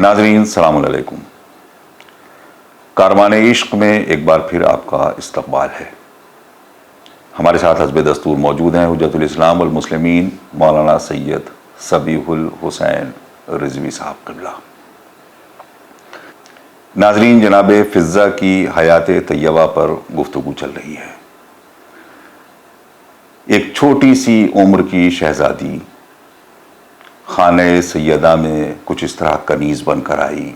ناظرین السلام علیکم۔ کاروان عشق میں ایک بار پھر آپ کا استقبال ہے۔ ہمارے ساتھ حسب دستور موجود ہیں حجت الاسلام والمسلمین مولانا سید صبیح الحسین رضوی صاحب قبلہ۔ ناظرین، جناب فضہ کی حیات طیبہ پر گفتگو چل رہی ہے۔ ایک چھوٹی سی عمر کی شہزادی خانہ سیدہ میں کچھ اس طرح کنیز بن کر آئی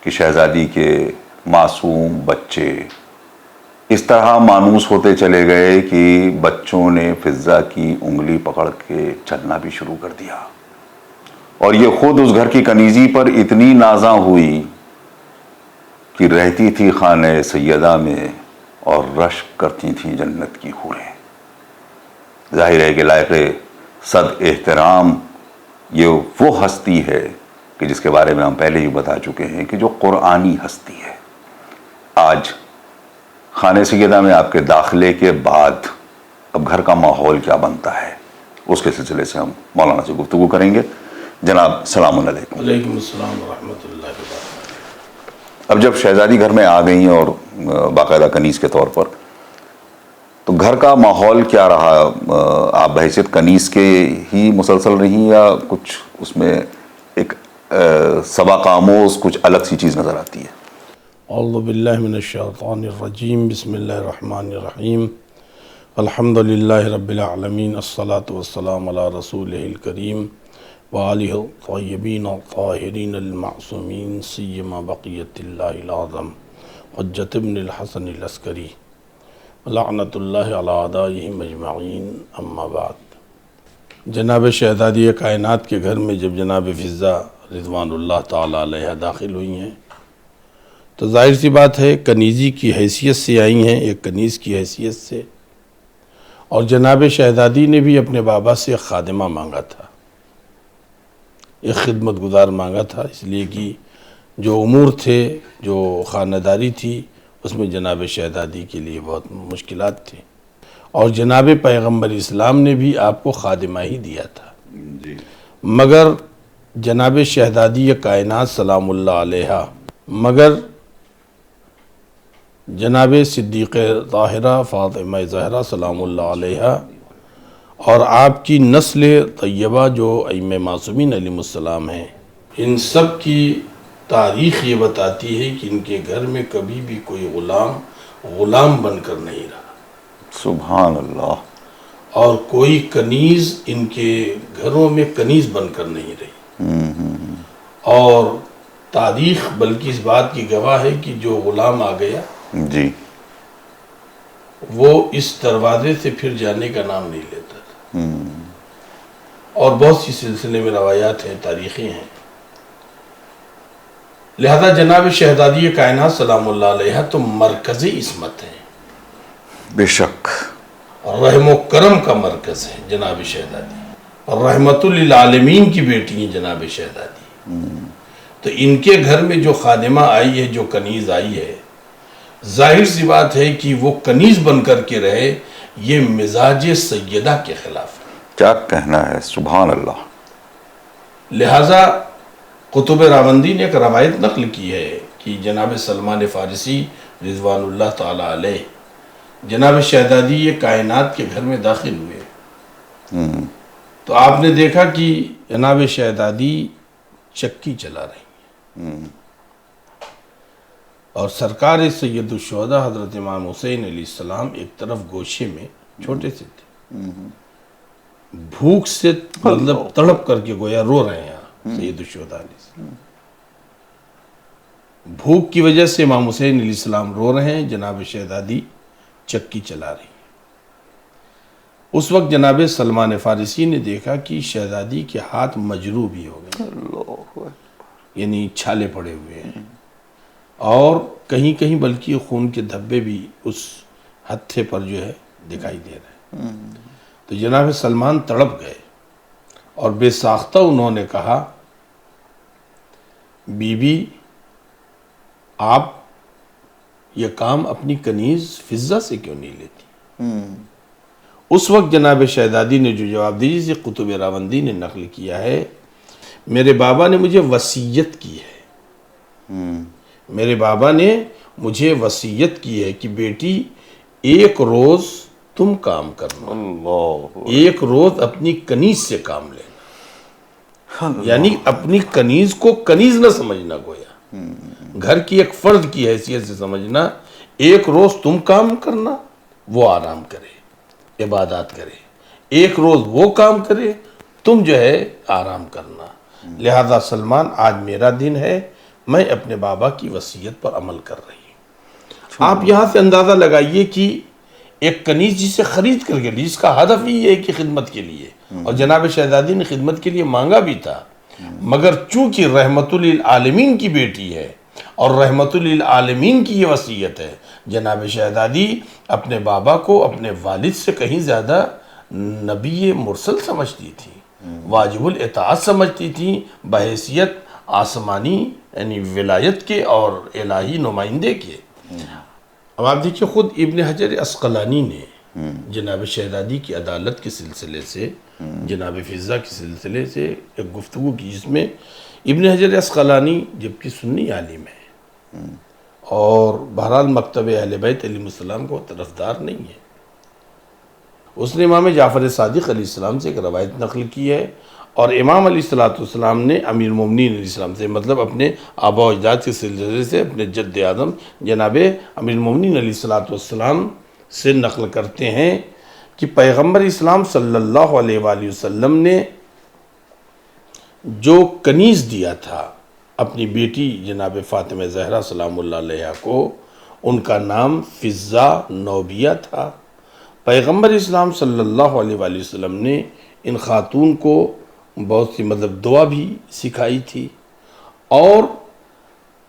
کہ شہزادی کے معصوم بچے اس طرح مانوس ہوتے چلے گئے کہ بچوں نے فضہ کی انگلی پکڑ کے چلنا بھی شروع کر دیا، اور یہ خود اس گھر کی کنیزی پر اتنی نازاں ہوئی کہ رہتی تھی خانہ سیدہ میں اور رشک کرتی تھیں جنت کی حوریں۔ ظاہر ہے کہ لائق صد احترام یہ وہ ہستی ہے کہ جس کے بارے میں ہم پہلے ہی بتا چکے ہیں کہ جو قرآنی ہستی ہے۔ آج خانہ سیدہ میں آپ کے داخلے کے بعد اب گھر کا ماحول کیا بنتا ہے، اس کے سلسلے سے ہم مولانا سے گفتگو کریں گے۔ جناب السلام علیکم۔ وعلیکم السلام ورحمۃ اللہ وبرکاتہ۔ اب جب شہزادی گھر میں آ گئی اور باقاعدہ کنیز کے طور پر، تو گھر کا ماحول کیا رہا؟ آپ بحیثیت کنیز کے ہی مسلسل رہیں یا کچھ اس میں ایک سبق آموز کچھ الگ سی چیز نظر آتی ہے؟ اعوذ باللہ من الشیطان الرجیم، بسم اللہ الرحمن الرحیم، الحمد للہ رب العالمین، الصلاۃ والسلام علی رسولہ الکریم وآلہ الطیبین الطاہرین المعصومین، سیما بقیت اللہ العظم حجت ابن الحسن العسکری لعنت اللہ علی اعدائہم اجمعین، اما بعد۔ جناب شہزادی کائنات کے گھر میں جب جناب فضہ رضوان اللہ تعالی علیہ داخل ہوئی ہیں تو ظاہر سی بات ہے کنیزی کی حیثیت سے آئی ہیں، ایک کنیز کی حیثیت سے، اور جناب شہزادی نے بھی اپنے بابا سے ایک خادمہ مانگا تھا، ایک خدمت گزار مانگا تھا، اس لیے کہ جو امور تھے، جو خانداری تھی، اس میں جناب شہزادی کے لیے بہت مشکلات تھیں، اور جناب پیغمبر اسلام نے بھی آپ کو خادمہ ہی دیا تھا۔ مگر جناب شہزادی کائنات سلام اللہ علیہ، مگر جناب صدیق طاہرہ فاطمہ زہرا سلام اللہ علیہ اور آپ کی نسل طیبہ جو ائمہ معصومین علیہ السلام ہیں، ان سب کی تاریخ یہ بتاتی ہے کہ ان کے گھر میں کبھی بھی کوئی غلام بن کر نہیں رہا، سبحان اللہ، اور کوئی کنیز ان کے گھروں میں کنیز بن کر نہیں رہی۔ اور تاریخ بلکہ اس بات کی گواہ ہے کہ جو غلام آ گیا جی، وہ اس دروازے سے پھر جانے کا نام نہیں لیتا تھا، اور بہت سی سلسلے میں روایات ہیں، تاریخیں ہیں۔ لہذا جناب شہزادی کائنات سلام اللہ علیہ تو مرکزی عصمت ہیں، بے شک، رحم و کرم کا مرکز ہے جناب شہزادی، اور رحمت للعالمین کی بیٹی ہیں جناب شہزادی۔ تو ان کے گھر میں جو خادمہ آئی ہے، جو کنیز آئی ہے، ظاہر سی بات ہے کہ وہ کنیز بن کر کے رہے، یہ مزاج سیدہ کے خلاف ہے۔ کیا کہنا ہے، سبحان اللہ۔ لہٰذا قطب راوندی نے ایک روایت نقل کی ہے کہ جناب سلمان فارسی رضوان اللہ تعالی علیہ جناب شہزادی یہ کائنات کے گھر میں داخل ہوئے تو آپ نے دیکھا کہ جناب شہزادی چکی چلا رہی ہیں، اور سرکار سید الشہداء حضرت امام حسین علیہ السلام ایک طرف گوشے میں چھوٹے سے تھے، بھوک سے مطلب تڑپ کر کے گویا رو رہے ہیں سید الشہداء علیہ السلام، بھوک کی وجہ سے امام حسین علیہ السلام رو رہے ہیں، جناب شہزادی چکی چلا رہی ہیں۔ اس وقت جناب سلمان فارسی نے دیکھا کہ شہزادی کے ہاتھ مجروح بھی ہو گئے، یعنی چھالے پڑے ہوئے ہیں، اور کہیں کہیں بلکہ خون کے دھبے بھی اس ہتھے پر جو ہے دکھائی دے رہے ہیں۔ تو جناب سلمان تڑپ گئے اور بے ساختہ انہوں نے کہا، بی بی آپ یہ کام اپنی کنیز فضہ سے کیوں نہیں لیتی؟ اس وقت جناب شہزادی نے جو جواب دی، جسے قطب راوندی نے نقل کیا ہے، میرے بابا نے مجھے وصیت کی ہے، میرے بابا نے مجھے وصیت کی ہے کہ بیٹی ایک روز تم کام کرنا، اللہ، ایک روز اپنی کنیز سے کام لینا، یعنی اپنی کنیز کو کنیز نہ سمجھنا، گویا گھر کی ایک فرد کی حیثیت سے سمجھنا، ایک روز تم کام کرنا، وہ آرام کرے، عبادات کرے، ایک روز وہ کام کرے، تم جو ہے آرام کرنا۔ لہذا سلمان آج میرا دن ہے، میں اپنے بابا کی وصیت پر عمل کر رہی ہوں۔ آپ یہاں سے اندازہ لگائیے کہ ایک کنیز جسے خرید کر کے لی، جس کا ہدف ہی ہے کہ خدمت کے لیے، اور جناب شہزادی نے خدمت کے لیے مانگا بھی تھا، مگر چونکہ رحمت للعالمین کی بیٹی ہے اور رحمت للعالمین کی یہ وصیت ہے، جناب شہزادی اپنے بابا کو اپنے والد سے کہیں زیادہ نبی مرسل سمجھتی تھی، واجب الاطاعت سمجھتی تھی، بحیثیت آسمانی یعنی ولایت کے اور الہی نمائندے کے۔ اب آپ دیکھیں خود ابن حجر عسقلانی نے جناب شہزادی کی عدالت کے سلسلے سے، جناب فضہ کے سلسلے سے ایک گفتگو کی، جس میں ابن حجر عسقلانی جبکہ سنی عالم ہے اور بہرحال مکتب اہل بیت علیہ السلام کو طرفدار نہیں ہے، اس نے امام جعفر صادق علیہ السلام سے ایک روایت نقل کی ہے، اور امام علیہ السلام نے امیر المومنین علیہ السلام سے، مطلب اپنے آبا و اجداد کے سلسلے سے اپنے جد اعظم جناب امیر المومنین علیہ السلام سے نقل کرتے ہیں کہ پیغمبر اسلام صلی اللہ علیہ وآلہ وسلم نے جو کنیز دیا تھا اپنی بیٹی جناب فاطمہ زہرا سلام اللہ علیہا کو، ان کا نام فضہ نوبیہ تھا۔ پیغمبر اسلام صلی اللہ علیہ وآلہ وسلم نے ان خاتون کو بہت سی مطلب دعا بھی سکھائی تھی، اور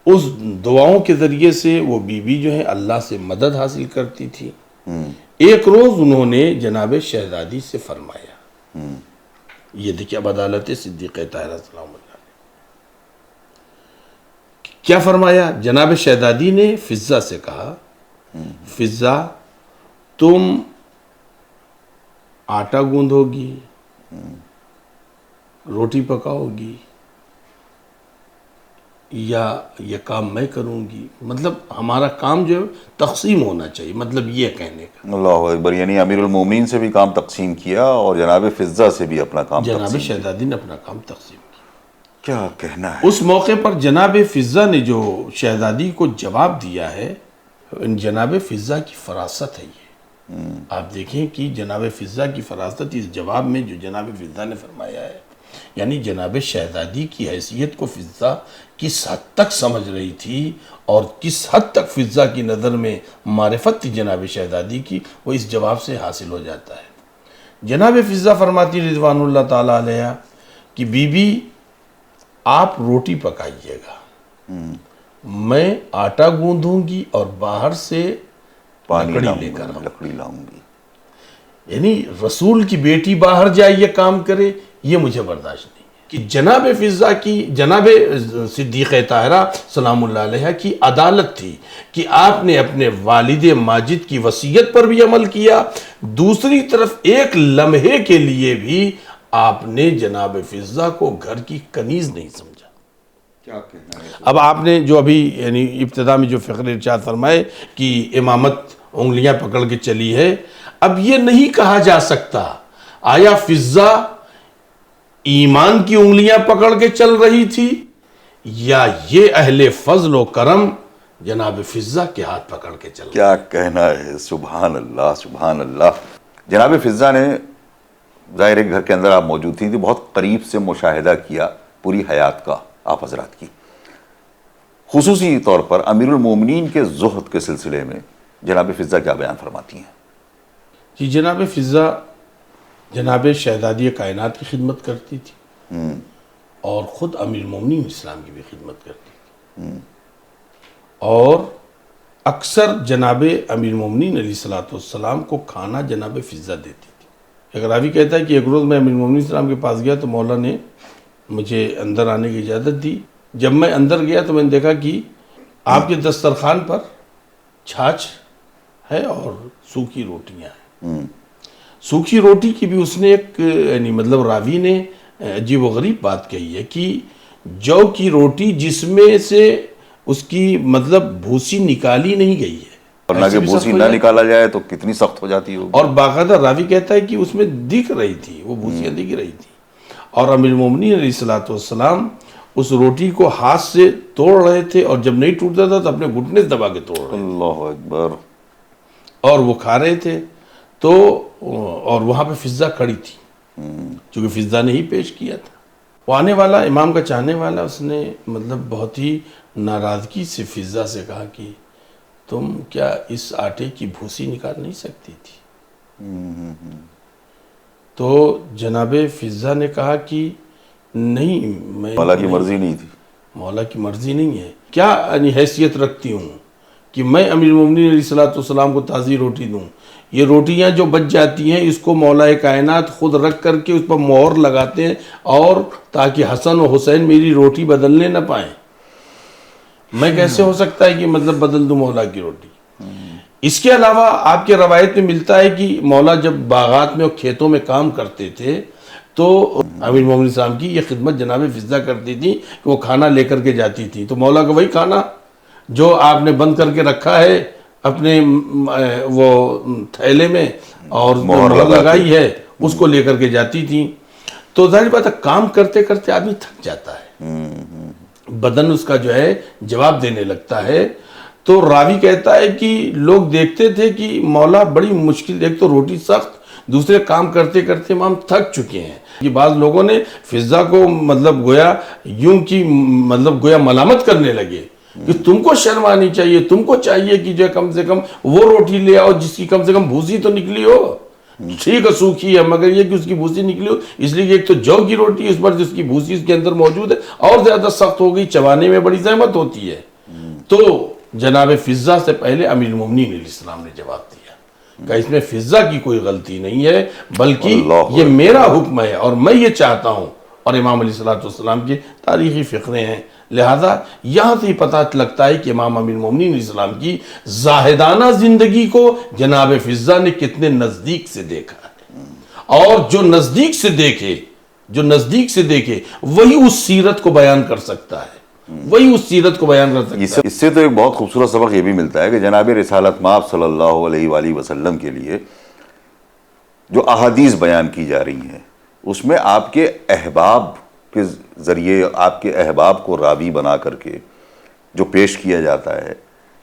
اس دعاؤں کے ذریعے سے وہ بیوی جو ہے اللہ سے مدد حاصل کرتی تھی۔ ایک روز انہوں نے جناب شہزادی سے فرمایا، یہ دیکھیں اب عدالت صدیقہ طاہرہ سلام اللہ علیہ، کیا فرمایا؟ جناب شہزادی نے فضہ سے کہا، فضہ تم آٹا گوندھو گی، روٹی پکاؤ گی، یا یہ کام میں کروں گی؟ مطلب ہمارا کام جو تقسیم ہونا چاہیے، مطلب یہ کہنے کا۔ اللہ اکبر، یعنی امیر المومنین سے بھی کام تقسیم کیا اور جناب فضہ سے بھی اپنا کام جناب تقسیم شہزادی نے اپنا کام تقسیم کیا۔ کیا کہنا ہے؟ اس موقع پر جناب فضہ نے جو شہزادی کو جواب دیا ہے، جناب فضہ کی فراست ہے یہ۔ آپ دیکھیں کہ جناب فضہ کی فراست اس جواب میں جو جناب فضہ نے فرمایا ہے، یعنی جناب شہزادی کی حیثیت کو فضہ کس حد تک سمجھ رہی تھی اور کس حد تک فضہ کی نظر میں معرفت تھی جناب شہزادی کی، وہ اس جواب سے حاصل ہو جاتا ہے۔ جناب فضہ فرماتی رضوان اللہ تعالیٰ علیہ کہ بی بی آپ روٹی پکائیے گا، میں آٹا گوندھوں گی اور باہر سے لکڑی لاؤں گی۔ یعنی رسول کی بیٹی باہر جائے یہ کام کرے، یہ مجھے برداشت نہیں ہے۔ کہ جناب فضہ کی، جناب صدیقہ طاہرہ سلام اللہ علیہ کی عدالت تھی کہ آپ نے اپنے والد ماجد کی وصیت پر بھی عمل کیا، دوسری طرف ایک لمحے کے لیے بھی آپ نے جناب فضہ کو گھر کی کنیز نہیں سمجھا۔ کیا کہنا ہے؟ اب آپ نے جو ابھی یعنی ابتدا میں جو فقر ارشاد فرمائے کہ امامت انگلیاں پکڑ کے چلی ہے، اب یہ نہیں کہا جا سکتا آیا فضہ ایمان کی انگلیاں پکڑ کے چل رہی تھی یا یہ اہل فضل و کرم جناب فضہ کے ہاتھ پکڑ کے چل رہی تھی۔ کیا کہنا ہے؟ سبحان اللہ، سبحان اللہ۔ جناب فضہ نے ظاہر گھر کے اندر آپ موجود تھی، بہت قریب سے مشاہدہ کیا پوری حیات کا آپ حضرات کی، خصوصی طور پر امیر المومنین کے زہد کے سلسلے میں جناب فضہ کیا بیان فرماتی ہیں؟ جی جناب فضہ جناب شہزادی کائنات کی خدمت کرتی تھی اور خود امیر المومنین اسلام کی بھی خدمت کرتی تھی، اور اکثر جناب امیر المومنین علیہ السلام کو کھانا جناب فضہ دیتی تھی۔ ایک راوی کہتا ہے کہ ایک روز میں امیر المومنین اسلام کے پاس گیا تو مولا نے مجھے اندر آنے کی اجازت دی۔ جب میں اندر گیا تو میں نے دیکھا کہ آپ کے دسترخوان پر چھاچھ ہے اور سوکھی روٹیاں ہیں۔ سوکھی روٹی کی بھی اس نے ایک یعنی مطلب راوی نے عجیب و غریب بات کہی ہے کہ جو کی روٹی جس میں سے اس کی مطلب بھوسی نکالی نہیں گئی ہے، ورنہ کہ بھوسی نہ نکالا جائے تو کتنی سخت ہو جاتی ہوگی. اور باقاعدہ راوی کہتا ہے کہ اس میں دکھ رہی تھی، وہ بھوسیاں دکھ رہی تھی. اور امیر المومنین علیہ الصلوۃ والسلام اس روٹی کو ہاتھ سے توڑ رہے تھے، اور جب نہیں ٹوٹتا تھا تو اپنے گھٹنے سے دبا کے توڑ رہے تھے اللہ اکبر. اور وہ کھا رہے تھے. تو اور وہاں پہ فضہ کھڑی تھی، چونکہ فضہ نے ہی پیش کیا تھا. وہ آنے والا امام کا چاہنے والا، اس نے مطلب بہت ہی ناراضگی سے فضہ سے کہا کہ تم کیا اس آٹے کی بھوسی نکال نہیں سکتی تھی؟ تو جناب فضہ نے کہا کہ نہیں، میں مولا کی مرضی نہیں تھی. مولا کی مرضی نہیں ہے. کیا حیثیت رکھتی ہوں کہ میں امیر المومنین علیہ الصلوۃ والسلام کو تازی روٹی دوں؟ یہ روٹیاں جو بچ جاتی ہیں اس کو مولا کائنات خود رکھ کر کے اس پر مہر لگاتے ہیں، اور تاکہ حسن و حسین میری روٹی بدلنے نہ پائیں. میں کیسے ہو سکتا ہے کہ مطلب بدل دوں مولا کی روٹی؟ اس کے علاوہ آپ کے روایت میں ملتا ہے کہ مولا جب باغات میں اور کھیتوں میں کام کرتے تھے تو امیر المومنین السلام کی یہ خدمت جناب فضہ کرتی تھی کہ وہ کھانا لے کر کے جاتی تھی، تو مولا کا وہی کھانا جو آپ نے بند کر کے رکھا ہے اپنے وہ تھیلے میں اور مہر لگائی ہے، اس کو لے کر کے جاتی تھی. تو ظاہر بات ہے کام کرتے کرتے آدمی تھک جاتا ہے، بدن اس کا جو ہے جواب دینے لگتا ہے. تو راوی کہتا ہے کہ لوگ دیکھتے تھے کہ مولا بڑی مشکل، ایک تو روٹی سخت، دوسرے کام کرتے کرتے امام تھک چکے ہیں. کہ بعض لوگوں نے فضہ کو مطلب گویا یوں کی مطلب گویا ملامت کرنے لگے کہ تم کو شرم آنی چاہیے، تم کو چاہیے کہ جو کم سے کم وہ روٹی لے آؤ جس کی کم سے کم بھوسی تو نکلی ہو. ٹھیک ہے سوکھی ہے، مگر یہ کہ اس کی بھوسی نکلی ہو. اس لیے ایک تو جو کی روٹی اس پر جس کی بھوسی اس کے اندر موجود ہے اور زیادہ سخت ہو گئی، چبانے میں بڑی زحمت ہوتی ہے. تو جناب فضہ سے پہلے امیر المومنین علیہ السلام نے جواب دیا کہ اس میں فضہ کی کوئی غلطی نہیں ہے، بلکہ یہ میرا حکم ہے اور میں یہ چاہتا ہوں. اور امام علیہ السلام کی تاریخی فقرے ہیں، لہذا یہاں سے پتہ لگتا ہے کہ امام امیر المومنین علیہ السلام کی زاہدانہ زندگی کو جناب فضہ نے کتنے نزدیک سے دیکھا ہے. اور جو نزدیک سے دیکھے وہی اس سیرت کو بیان کر سکتا ہے، وہی اس سیرت کو بیان کر سکتا ہے. اس سے تو ایک بہت خوبصورت سبق یہ بھی ملتا ہے کہ جناب رسالت مآب صلی اللہ علیہ وآلہ وسلم کے لیے جو احادیث بیان کی جا رہی ہیں اس میں آپ کے احباب کے ذریعے، آپ کے احباب کو راوی بنا کر کے جو پیش کیا جاتا ہے،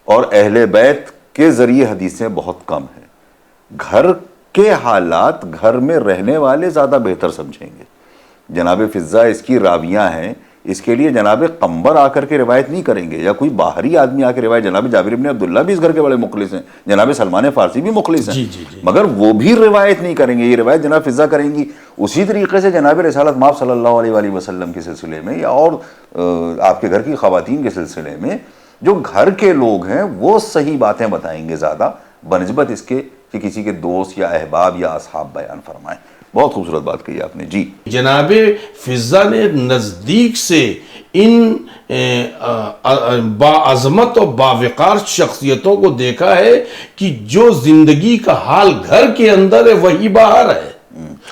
اور اہل بیت کے ذریعے حدیثیں بہت کم ہیں. گھر کے حالات گھر میں رہنے والے زیادہ بہتر سمجھیں گے. جناب فضہ اس کی راویاں ہیں، اس کے لیے جناب قنبر آ کر کے روایت نہیں کریں گے یا کوئی باہری آدمی آ کے روایت. جناب جابر بن عبداللہ بھی اس گھر کے بڑے مخلص ہیں، جناب سلمان فارسی بھی مخلص ہیں، مگر وہ بھی روایت نہیں کریں گے. یہ روایت جناب فضہ کریں گی. اسی طریقے سے جناب رسالت مآب صلی اللہ علیہ وآلہ وسلم کے سلسلے میں یا اور آپ کے گھر کی خواتین کے سلسلے میں جو گھر کے لوگ ہیں وہ صحیح باتیں بتائیں گے زیادہ بنسبت اس کے کہ کسی کے دوست یا احباب یا اصحاب بیان فرمائیں. بہت خوبصورت بات کہی آپ نے. جی جناب فضہ نے نزدیک سے ان باعظمت اور باوقار شخصیتوں کو دیکھا ہے کہ جو زندگی کا حال گھر کے اندر ہے وہی باہر ہے،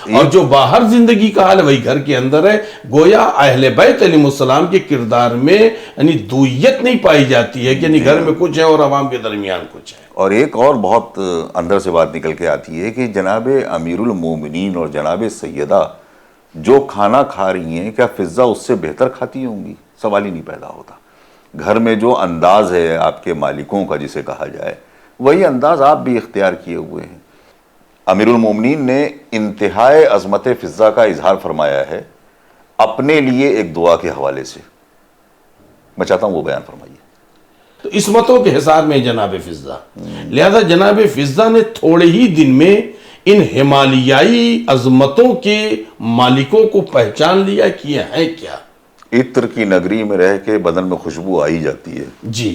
اور جو باہر زندگی کا حال ہے وہی گھر کے اندر ہے. گویا اہل بیت علیہ السلام کے کردار میں یعنی دویت نہیں پائی جاتی ہے کہ یعنی گھر میں کچھ ہے اور عوام کے درمیان کچھ ہے. اور ایک اور بہت اندر سے بات نکل کے آتی ہے کہ جناب امیر المومنین اور جناب سیدہ جو کھانا کھا رہی ہیں کیا فضہ اس سے بہتر کھاتی ہوں گی؟ سوال ہی نہیں پیدا ہوتا. گھر میں جو انداز ہے آپ کے مالکوں کا جسے کہا جائے وہی انداز آپ بھی اختیار کیے ہوئے ہیں. امیر المومنین نے انتہائی عظمت فضہ کا اظہار فرمایا ہے اپنے لیے ایک دعا کے حوالے سے. میں چاہتا ہوں وہ بیان فرمائیے. تو عصمتوں کے حساب میں جناب فضہ، لہذا جناب فضہ نے تھوڑے ہی دن میں ان ہمالیائی عظمتوں کے مالکوں کو پہچان لیا کہ یہ ہیں کیا. عطر کی نگری میں رہ کے بدن میں خوشبو آئی جاتی ہے. جی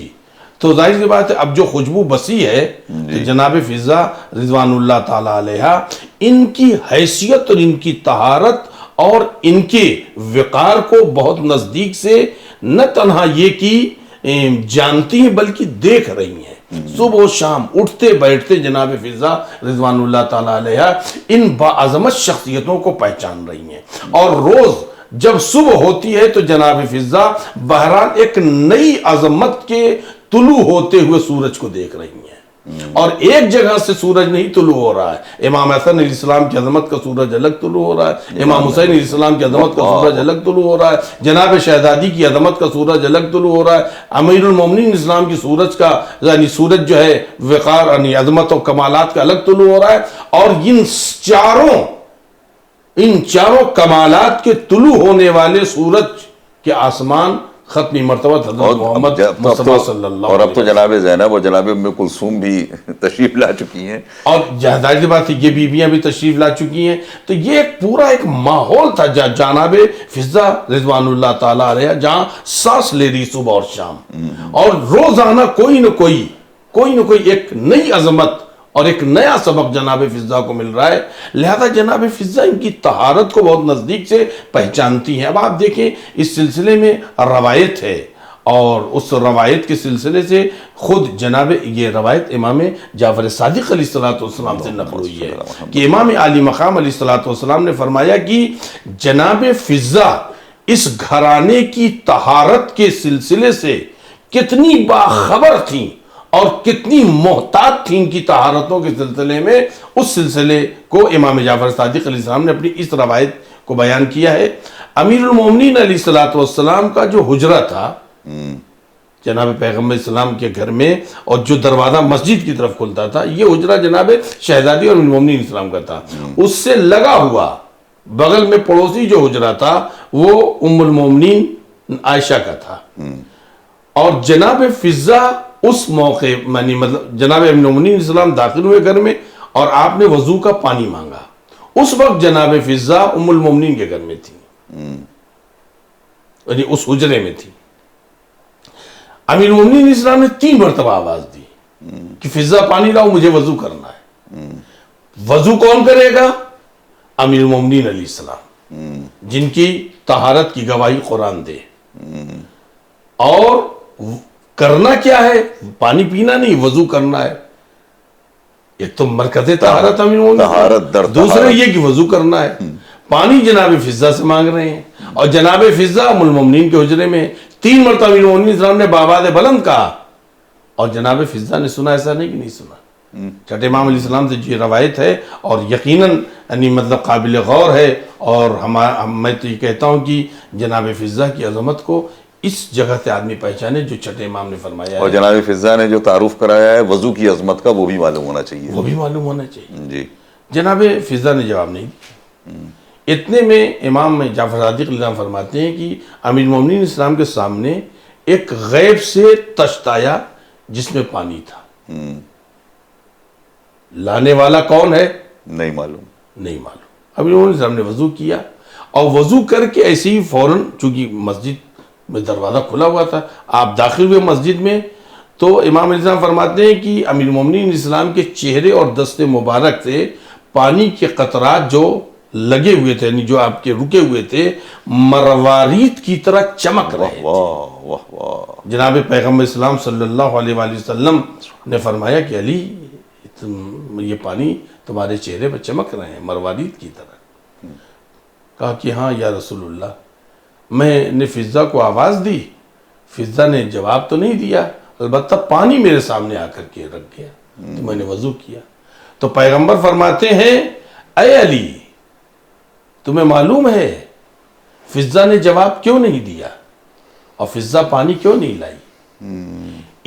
تو ظاہر سی بات ہے اب جو خوشبو بسی ہے تو جناب فضہ رضوان اللہ تعالی علیہ ان کی حیثیت اور ان کی طہارت اور ان کے وقار کو بہت نزدیک سے نہ تنہا یہ کی جانتی ہیں بلکہ دیکھ رہی ہیں. صبح و شام اٹھتے بیٹھتے جناب فضا رضوان اللہ تعالیٰ علیہ ان باعظمت شخصیتوں کو پہچان رہی ہیں، اور روز جب صبح ہوتی ہے تو جناب فضا بہرحال ایک نئی عظمت کے طلوع ہوتے ہوئے سورج کو دیکھ رہی ہیں، اور ایک جگہ سے سورج نہیں طلوع ہو رہا ہے، امام حسن علیہ السلام کی عظمت کا سورج الگ طلوع ہو رہا ہے، امام حسین علیہ السلام کی عظمت کا سورج الگ طلوع ہو رہا ہے، جناب شہزادی کی عظمت کا سورج الگ طلوع ہو رہا ہے، امیر المومنین اسلام کی سورج کا یعنی سورج جو ہے وقار یعنی عظمت و کمالات کا الگ طلوع ہو رہا ہے، اور ان چاروں کمالات کے طلوع ہونے والے سورج کے آسمان ختمی مرتبہ حضرت محمد مصطفیٰ صلی اللہ علیہ وسلم، اور اب تو جناب زینب اور جناب ام کلثوم بھی تشریف لا چکی ہیں، اور ظاہر سی بات ہے یہ بیویاں بھی تشریف لا چکی ہیں، تو یہ ایک پورا ایک ماحول تھا جناب فضا رضوان اللہ تعالیٰ علیہ جہاں سانس لے رہی صبح اور شام، اور روزانہ کوئی نہ کوئی ایک نئی عظمت اور ایک نیا سبق جناب فضا کو مل رہا ہے، لہذا جناب فضا ان کی طہارت کو بہت نزدیک سے پہچانتی ہیں۔ اب آپ دیکھیں اس سلسلے میں روایت ہے، اور اس روایت کے سلسلے سے خود جناب یہ روایت امام جعفر صادق علیہ السلام سے نقل ہوئی ہے کہ امام عالی مقام علیہ السلام نے فرمایا کہ جناب فضا اس گھرانے کی طہارت کے سلسلے سے کتنی باخبر تھیں اور کتنی محتاط تھی ان کی طہارتوں کے سلسلے میں، اس سلسلے کو امام جعفر صادق علیہ السلام نے اپنی اس روایت کو بیان کیا ہے۔ امیر المومنین علیہ السلام کا جو حجرہ تھا جناب پیغمبر اسلام کے گھر میں، اور جو دروازہ مسجد کی طرف کھلتا تھا، یہ حجرہ جناب شہزادی اور امیر المومنین اسلام کا تھا، اس سے لگا ہوا بغل میں پڑوسی جو حجرہ تھا وہ ام المومنین عائشہ کا تھا، اور جناب فضا اس موقع مطلب جناب امیر المومنین اسلام داخل ہوئے گھر میں، اور آپ نے وضو کا پانی مانگا، اس وقت جناب فضا ام المومنین کے گھر میں تھی، یعنی اس حجرے میں تھی۔ امیر المومنین اسلام نے 3 مرتبہ آواز دی کہ فضا پانی لاؤ، مجھے وضو کرنا ہے۔ وضو کون کرے گا؟ امیر المومنین علیہ السلام، جن کی طہارت کی گواہی قرآن دے، اور کرنا کیا ہے؟ پانی پینا نہیں، وضو کرنا ہے۔ ایک تو مرکز طہارت امیر المومنین، دوسرے یہ کہ وضو کرنا ہے۔ پانی جناب فضا سے مانگ رہے ہیں، اور جناب فضا ام المومنین کے حجرے میں 3 مرتبہ امیر المومنین اسلام نے بآواز بلند کہا، اور جناب فضا نے سنا، ایسا نہیں کہ نہیں سنا۔ چھٹے امام علیہ السلام سے یہ روایت ہے، اور یقیناً یعنی مطلب قابل غور ہے، اور میں تو یہ کہتا ہوں کہ جناب فضا کی عظمت کو اس جگہ سے آدمی پہچانے جو چھٹے امام نے فرمایا ہے، اور جناب فضا نے جو تعارف کرایا ہے وضو کی عظمت کا، وہ بھی معلوم ہونا چاہیے، وہ بھی معلوم ہونا چاہیے۔ جی جناب فضا نے جواب نہیں دیا۔ اتنے میں امام جعفر صادق علیہ السلام فرماتے ہیں کہ امیر المومنین اسلام کے سامنے ایک غیب سے تشت آیا جس میں پانی تھا، لانے والا کون ہے نہیں معلوم۔ نہیں معلوم۔ امیر المومنین اسلام نے وضو کیا، اور وضو کر کے ایسے ہی فوراً، چونکہ مسجد میں دروازہ کھلا ہوا تھا، آپ داخل ہوئے مسجد میں، تو امام علیہ السلام فرماتے ہیں کہ امیر المومنین اسلام کے چہرے اور دست مبارک سے پانی کے قطرات جو لگے ہوئے تھے، یعنی جو آپ کے رکے ہوئے تھے، مروارید کی طرح چمک رہے تھے۔ واہ واہ واہ۔ جناب پیغمبر اسلام صلی اللہ علیہ وآلہ وسلم نے فرمایا کہ علی یہ پانی تمہارے چہرے پر چمک رہے ہیں مروارید کی طرح۔ کہا کہ ہاں یا رسول اللہ، میں نے فضا کو آواز دی، فضا نے جواب تو نہیں دیا، البتہ پانی میرے سامنے آ کر کے رکھ گیا، تو میں نے وضو کیا۔ تو پیغمبر فرماتے ہیں اے علی، تمہیں معلوم ہے فضا نے جواب کیوں نہیں دیا اور فضا پانی کیوں نہیں لائی؟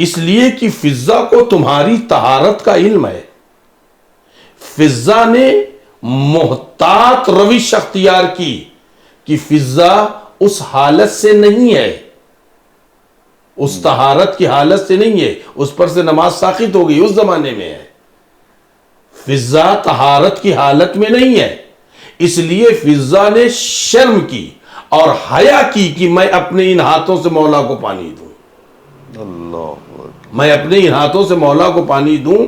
اس لیے کہ فضا کو تمہاری طہارت کا علم ہے۔ فضا نے محتاط روش اختیار کی کہ فضا اس حالت سے نہیں ہے، اس طہارت کی حالت سے نہیں ہے، اس پر سے نماز ساقط ہو گئی، اس زمانے میں ہے۔ فضا طہارت کی حالت میں نہیں ہے، اس لیے فضا نے شرم کی اور حیا کی کہ میں اپنے ان ہاتھوں سے مولا کو پانی دوں، میں اپنے ان ہاتھوں سے مولا کو پانی دوں۔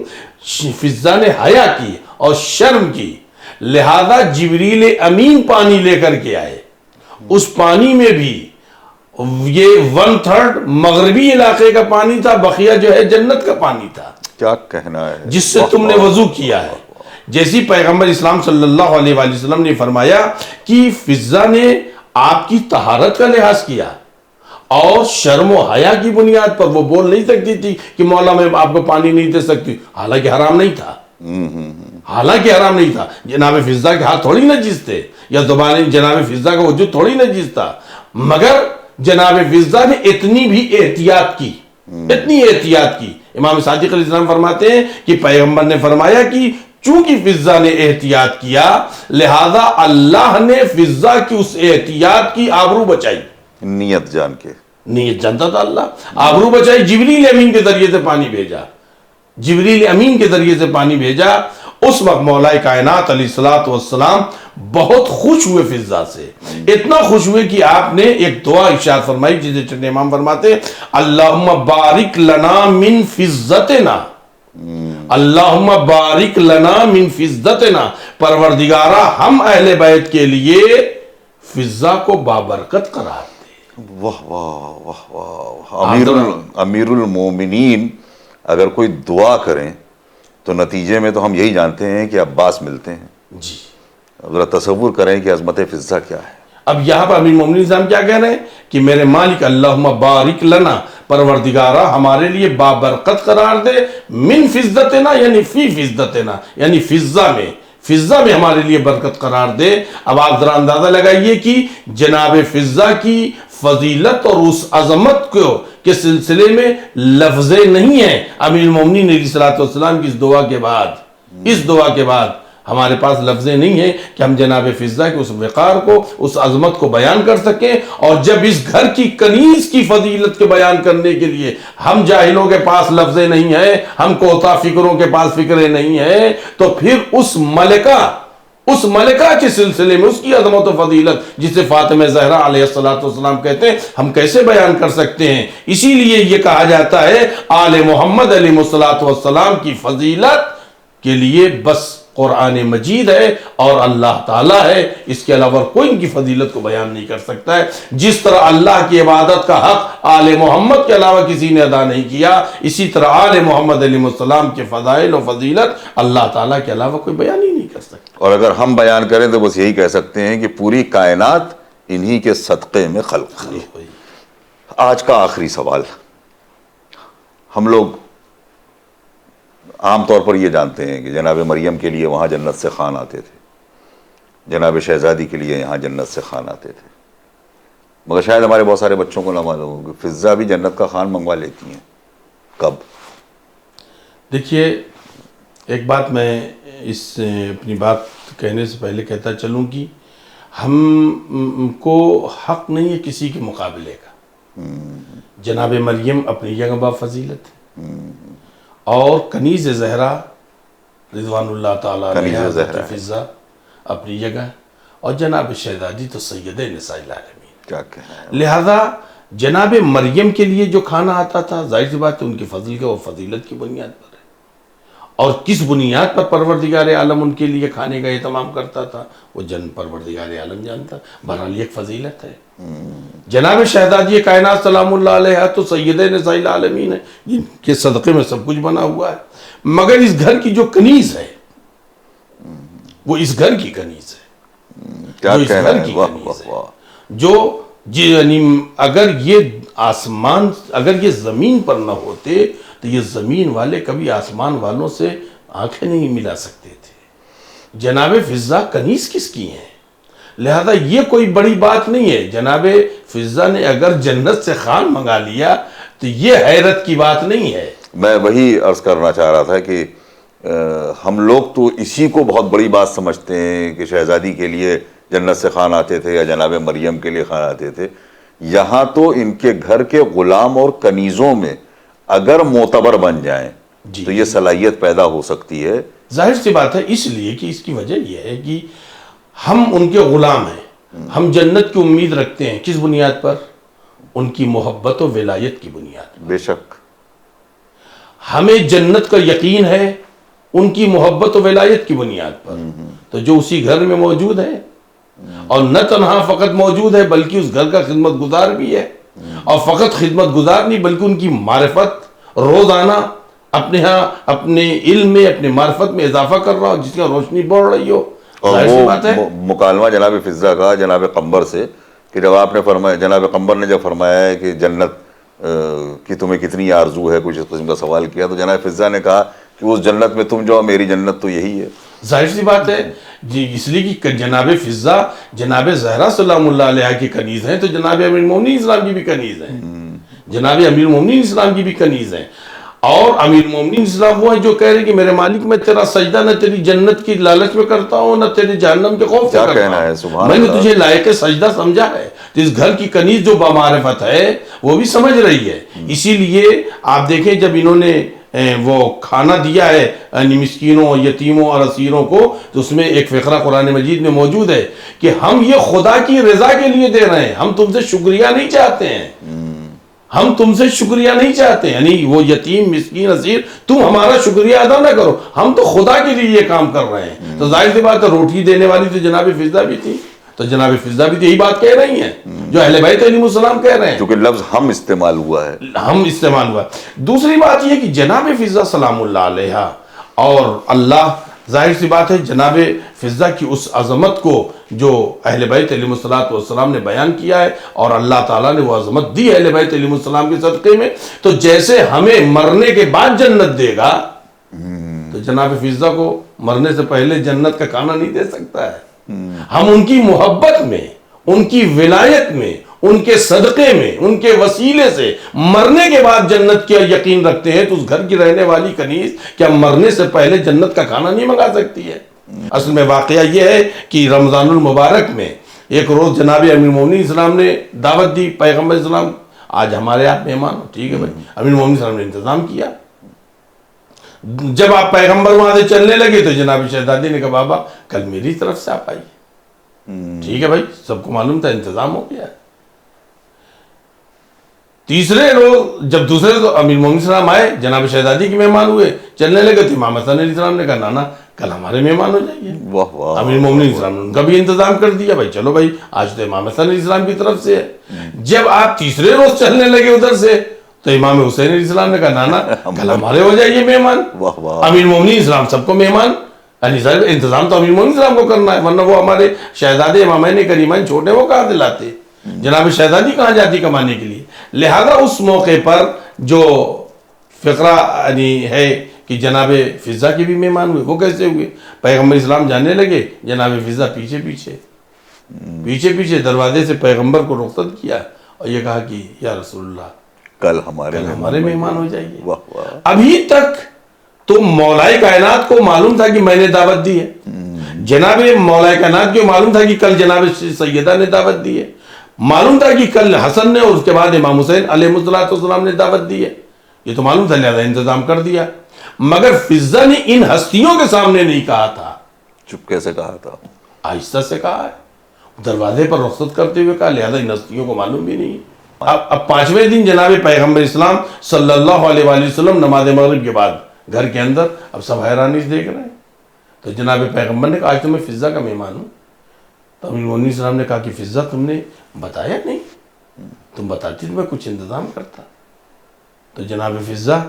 فضا نے حیا کی اور شرم کی، لہذا جبریل امین پانی لے کر کے آئے، اس پانی میں بھی یہ 1/3 مغربی علاقے کا پانی تھا، بقیہ جو ہے جنت کا پانی تھا، کیا کہنا ہے، جس سے تم نے وضو کیا ہے. جیسی پیغمبر اسلام صلی اللہ علیہ وآلہ وسلم نے فرمایا کہ فضہ نے آپ کی طہارت کا لحاظ کیا، اور شرم و حیا کی بنیاد پر وہ بول نہیں سکتی تھی کہ مولا میں آپ کو پانی نہیں دے سکتی، حالانکہ حرام نہیں تھا. حالانکہ حرام نہیں تھا. جناب فضہ کے ہاتھ تھوڑی نجس تھے، یا زبان جناب فضہ کا وجود تھوڑی نجس تھا، مگر جناب فضہ نے اتنی بھی احتیاط کی، اتنی احتیاط کی. امام صادق علیہ السلام فرماتے ہیں کہ پیغمبر نے فرمایا کہ چونکہ فضہ نے احتیاط کیا، لہذا اللہ نے فضہ کی اس احتیاط کی آبرو بچائی. نیت جان کے، نیت جانتا تھا اللہ، آبرو بچائی. جبریل امین کے ذریعے سے پانی بھیجا، جبریل امین کے ذریعے سے پانی بھیجا. اس وقت مولا کائنات علیہ الصلوۃ والسلام بہت خوش ہوئے فضہ سے، اتنا خوش ہوئے کہ آپ نے ایک دعا ارشاد فرمائی جسے چند امام فرماتے ہیں اللہم بارک لنا من فضتنا، اللہم بارک لنا من فضتنا، پروردگارہ ہم اہل بیت کے لیے فضہ کو بابرکت قرار دے. واہ واہ واہ واہ. امیر المومنین اگر کوئی دعا کریں تو نتیجے میں تو ہم یہی جانتے ہیں کہ عباس ملتے ہیں. جی ذرا تصور کریں کہ عظمت فضہ کیا ہے. اب یہاں پر امیر مومنین صاحب کیا کہہ رہے ہیں کہ میرے مالک اللہم بارک لنا، پروردگارہ ہمارے لیے بابرکت قرار دے، من فضتنا یعنی فی فضتنا، یعنی فضہ میں ہمارے لیے برکت قرار دے. اب آپ ذرا اندازہ لگائیے کہ جناب فضہ کی فضیلت اور اس عظمت کے سلسلے میں لفظیں نہیں ہیں. امیر المومنین علیہ الصلوۃ والسلام کی اس دعا کے بعد ہمارے پاس لفظیں نہیں ہیں کہ ہم جناب فضہ کے اس وقار کو، اس عظمت کو بیان کر سکیں. اور جب اس گھر کی کنیز کی فضیلت کے بیان کرنے کے لیے ہم جاہلوں کے پاس لفظیں نہیں ہیں، ہم کوتا فکروں کے پاس فکریں نہیں ہیں، تو پھر اس ملکہ کے سلسلے میں اس کی عظمت و فضیلت جسے فاطمہ زہرا علیہ السلام کہتے ہیں، ہم کیسے بیان کر سکتے ہیں. اسی لیے یہ کہا جاتا ہے آل محمد علیہ السلام کی فضیلت کے لیے بس قرآن مجید ہے اور اللہ تعالیٰ ہے، اس کے علاوہ کوئی ان کی فضیلت کو بیان نہیں کر سکتا ہے. جس طرح اللہ کی عبادت کا حق آل محمد کے علاوہ کسی نے ادا نہیں کیا، اسی طرح آل محمد علیہ السلام کے فضائل و فضیلت اللہ تعالیٰ کے علاوہ کوئی بیان ہی نہیں کر سکتا. اور اگر ہم بیان کریں تو بس یہی کہہ سکتے ہیں کہ پوری کائنات انہی کے صدقے میں خلق ہوئی. آج کا آخری سوال، ہم لوگ عام طور پر یہ جانتے ہیں کہ جناب مریم کے لیے وہاں جنت سے خوان آتے تھے، جناب شہزادی کے لیے یہاں جنت سے خوان آتے تھے، مگر شاید ہمارے بہت سارے بچوں کو نہ معلوم ہو کہ فضہ بھی جنت کا خوان منگوا لیتی ہیں. کب؟ دیکھیے ایک بات میں اس اپنی بات کہنے سے پہلے کہتا چلوں کہ ہم کو حق نہیں ہے کسی کے مقابلے کا. جناب مریم اپنی جگہ با فضیلت ہے، اور کنیز زہرا رضوان اللہ تعالیٰ علیہ فضہ اپنی جگہ، اور جناب شہزادی تو سید نساء العالمین. کیا کہنا ہے. لہذا جناب مریم کے لیے جو کھانا آتا تھا ظاہر سی بات ہے ان کی فضل کے اور فضیلت کی بنیاد پر ہے، اور کس بنیاد پر پروردگار عالم ان کے لیے کھانے کا اہتمام کرتا تھا وہ پروردگار عالم جانتا. بہرحال ایک فضیلت ہے. جناب شہزادی کائنات سلام اللہ علیہ تو سید نساء العالمین ہے، جن کے صدقے میں سب کچھ بنا ہوا ہے، مگر اس گھر کی جو کنیز ہے وہ اس گھر کی کنیز ہے. کیا کہنا ہے. واہ واہ واہ. جو یعنی اگر یہ زمین پر نہ ہوتے تو یہ زمین والے کبھی آسمان والوں سے آنکھیں نہیں ملا سکتے تھے. جناب فضہ کنیز کس کی ہیں، لہذا یہ کوئی بڑی بات نہیں ہے. جناب فضہ نے اگر جنت سے خوان منگا لیا تو یہ حیرت کی بات نہیں ہے. میں وہی عرض کرنا چاہ رہا تھا کہ ہم لوگ تو اسی کو بہت بڑی بات سمجھتے ہیں کہ شہزادی کے لیے جنت سے خوان آتے تھے یا جناب مریم کے لیے خوان آتے تھے. یہاں تو ان کے گھر کے غلام اور کنیزوں میں اگر معتبر بن جائیں تو یہ صلاحیت پیدا ہو سکتی ہے. ظاہر سی بات ہے، اس لیے کہ اس کی وجہ یہ ہے کہ ہم ان کے غلام ہیں، ہم جنت کی امید رکھتے ہیں. کس بنیاد پر؟ ان کی محبت و ولایت کی بنیاد پر. بے شک. ہمیں جنت کا یقین ہے ان کی محبت و ولایت کی بنیاد پر. تو جو اسی گھر میں موجود ہے، اور نہ تنہا فقط موجود ہے بلکہ اس گھر کا خدمت گزار بھی ہے، اور فقط خدمت گزار نہیں بلکہ ان کی معرفت روزانہ اپنے ہاں اپنے علم میں اپنے معرفت میں اضافہ کر رہا ہو، جس کا روشنی بڑھ رہی ہو. اور ظاہر سی بات ہے وہ مکالمہ جناب فضہ کا جناب قمبر سے کہ جب آپ نے فرمایا، جناب قمبر نے جب فرمایا ہے کہ جنت کی تمہیں کتنی آرزو ہے، کچھ اس قسم کا سوال کیا، تو جناب فضہ نے کہا کہ اس جنت میں تم جاؤ، میری جنت تو یہی ہے. ظاہر سی بات ہے جی، اس لیے کہ جناب فضہ جناب زہرا سلام اللہ علیہ کی کنیز ہیں، تو جناب امیر المومنین اسلام کی بھی کنیز ہیں، جناب امیر المومنین اسلام کی بھی کنیز ہیں. اور امیر المومنین اسلام وہ ہیں جو کہہ رہے ہیں کہ میرے مالک میں تیرا سجدہ نہ تیری جنت کی لالچ میں کرتا ہوں، نہ تیرے جہنم کے خوف سے کیا کرتا کہنا ہے، ہوں. سبحان میں نے اللہ. تجھے لائق سجدہ سمجھا ہے. تو اس گھر کی کنیز جو بامعرفت ہے وہ بھی سمجھ رہی ہے. اسی لیے آپ دیکھیں جب انہوں نے وہ کھانا دیا ہے مسکینوں یتیموں اور اسیروں کو، تو اس میں ایک فقرہ قرآن مجید میں موجود ہے کہ ہم یہ خدا کی رضا کے لیے دے رہے ہیں، ہم تم سے شکریہ نہیں چاہتے ہیں، ہم تم سے شکریہ نہیں چاہتے. یعنی وہ یتیم مسکین اسیر تم ہمارا شکریہ ادا نہ کرو، ہم تو خدا کے لیے یہ کام کر رہے ہیں. تو ظاہر سی بات ہے روٹی دینے والی تو جناب فضہ بھی تھی، تو جناب فضہ بھی یہی بات کہہ رہی ہیں جو اہل بیت علیہ السلام کہہ رہے ہیں، کیونکہ لفظ ہم استعمال ہوا ہے. ہم استعمال ہوا. دوسری بات یہ کہ جناب فضہ سلام اللہ علیہ اور اللہ، ظاہر سی بات ہے جناب فضہ کی اس عظمت کو جو اہل بیت علیہ السلام نے بیان کیا ہے، اور اللہ تعالیٰ نے وہ عظمت دی اہل بیت علیہ السلام کے صدقے میں، تو جیسے ہمیں مرنے کے بعد جنت دے گا تو جناب فضہ کو مرنے سے پہلے جنت کا کھانا نہیں دے سکتا ہے. ہم ان کی محبت میں، ان کی ولایت میں، ان کے صدقے میں، ان کے وسیلے سے مرنے کے بعد جنت کیا یقین رکھتے ہیں. تو اس گھر کی رہنے والی کنیز کیا مرنے سے پہلے جنت کا کھانا نہیں منگا سکتی ہے؟ اصل میں واقعہ یہ ہے کہ رمضان المبارک میں ایک روز جناب امیر المومنین اسلام نے دعوت دی پیغمبر اسلام، آج ہمارے آپ مہمان ہو، ٹھیک ہے بھائی. امیر المومنین اسلام نے انتظام کیا. جب آپ پیغمبر وہاں سے چلنے لگے تو جناب شہزادی نے کہا بابا کل میری طرف سے آپ آئیے. ٹھیک ہے بھائی، سب کو معلوم تھا انتظام ہو گیا. تیسرے روز جب دوسرے روز امیر المومنین السلام آئے، جناب شہزادی کے مہمان ہوئے، چلنے لگے تو امام حسن علیہ السلام نے کہا نانا کل ہمارے مہمان ہو جائیے. واہ واہ. امیر المومنین السلام نے ان کا بھی انتظام کر دیا، بھائی چلو بھائی آج تو امام حسن علیہ السلام کی طرف سے ہے. جب آپ تیسرے روز چلنے لگے ادھر سے تو امام حسین علیہ السلام نے کہا نانا کل ہمارے ہو جائیے مہمان. واہ واہ. امیر المومنین اسلام سب کو مہمان، یعنی صاحب انتظام تو امیر المومنین اسلام کو کرنا ہے، ورنہ وہ ہمارے شہزادے امامین کریمین چھوٹے وہ کہاں دلاتے، جناب شہزادی کہاں جاتی کمانے کے لیے. لہذا اس موقع پر جو فقرہ یعنی ہے کہ جناب فضہ کے بھی مہمان ہوئے، وہ کیسے ہوئے؟ پیغمبر اسلام جانے لگے، جناب فضہ پیچھے پیچھے دروازے سے پیغمبر کو رخصت کیا اور یہ کہا کہ یا رسول اللہ کل ہمارے مہمان ہو جائیے. واہ واہ. ابھی تک تو مولائے کائنات کو معلوم تھا کہ میں نے دعوت دی ہے، جناب مولائے کائنات کو معلوم تھا کہ کل جناب سیدہ نے دعوت دی ہے، معلوم تھا کہ کل حسن نے اور اس کے بعد امام حسین علیہ السلام نے دعوت دی ہے، یہ تو معلوم تھا، لہذا انتظام کر دیا. مگر فضہ نے ان ہستیوں کے سامنے نہیں کہا تھا، چپکے سے کہا تھا، آہستہ سے کہا ہے، دروازے پر رخصت کرتے ہوئے کہا، لہذا ان ہستیوں کو معلوم بھی نہیں. اب پانچویں دن جناب پیغمبر اسلام صلی اللہ علیہ وآلہ وسلم نماز مغرب کے بعد گھر کے اندر، اب سب حیرانی سے دیکھ رہے ہیں. تو جناب پیغمبر نے کہا آج تو میں فضہ کا مہمان ہوں. تو امیر المومنین السلام نے کہا کہ فضہ تم نے بتایا نہیں، تم بتاتی تو میں کچھ انتظام کرتا. تو جناب فضہ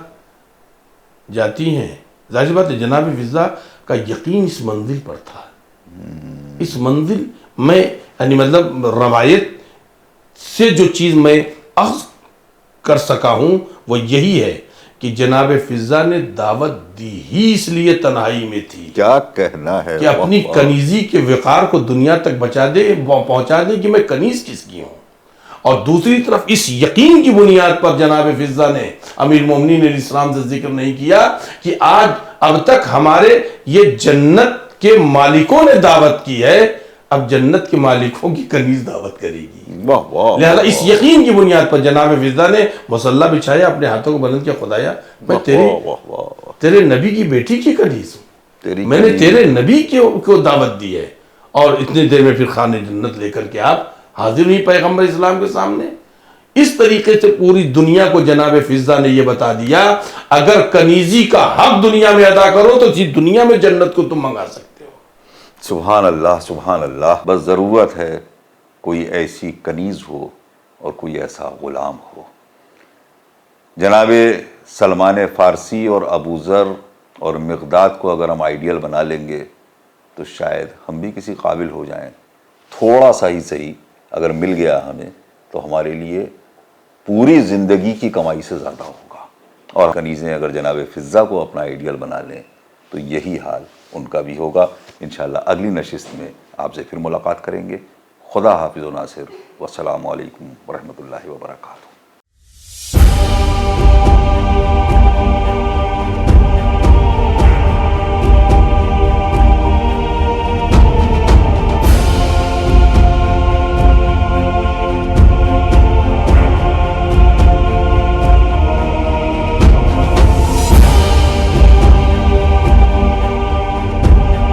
جاتی ہیں، ظاہر سی بات ہے جناب فضہ کا یقین اس منزل پر تھا. اس منزل میں یعنی مطلب روایت سے جو چیز میں اخذ کر سکا ہوں وہ یہی ہے کہ جناب فضہ نے دعوت دی ہی اس لیے تنہائی میں تھی، کیا کہنا ہے، کہ اپنی کنیزی کے وقار کو دنیا تک پہنچا دے کہ میں کنیز کس کی ہوں. اور دوسری طرف اس یقین کی بنیاد پر جناب فضہ نے امیر المومنین علیہ السلام سے ذکر نہیں کیا کہ آج اب تک ہمارے یہ جنت کے مالکوں نے دعوت کی ہے، اب جنت کے مالکوں کی کنیز دعوت کرے گی. لہذا اس یقین کی بنیاد پر جناب فضہ نے مصلی بچھایا، اپنے ہاتھوں کو بلند کیا، خدایا میں تیرے نبی کی بیٹی کی کنیز ہوں، میں نے تیرے نبی کو دعوت دی ہے. اور اتنی دیر میں پھر خانے جنت لے کر کے آپ حاضر ہوئی پیغمبر اسلام کے سامنے. اس طریقے سے پوری دنیا کو جناب فضہ نے یہ بتا دیا اگر کنیزی کا حق دنیا میں ادا کرو تو اسی دنیا میں جنت کو تم منگا سکتے ہو. سبحان اللہ سبحان اللہ. بس ضرورت ہے کوئی ایسی کنیز ہو اور کوئی ایسا غلام ہو۔ جناب سلمان فارسی اور ابو ذر اور مقداد کو اگر ہم آئیڈیل بنا لیں گے تو شاید ہم بھی کسی قابل ہو جائیں۔ تھوڑا سا ہی صحیح اگر مل گیا ہمیں تو ہمارے لیے پوری زندگی کی کمائی سے زیادہ ہوگا۔ اور کنیزیں اگر جناب فضہ کو اپنا آئیڈیل بنا لیں تو یہی حال ان کا بھی ہوگا۔ انشاءاللہ اگلی نشست میں آپ سے پھر ملاقات کریں گے۔ خدا حافظ و ناصر، والسلام علیکم ورحمۃ اللہ وبرکاتہ۔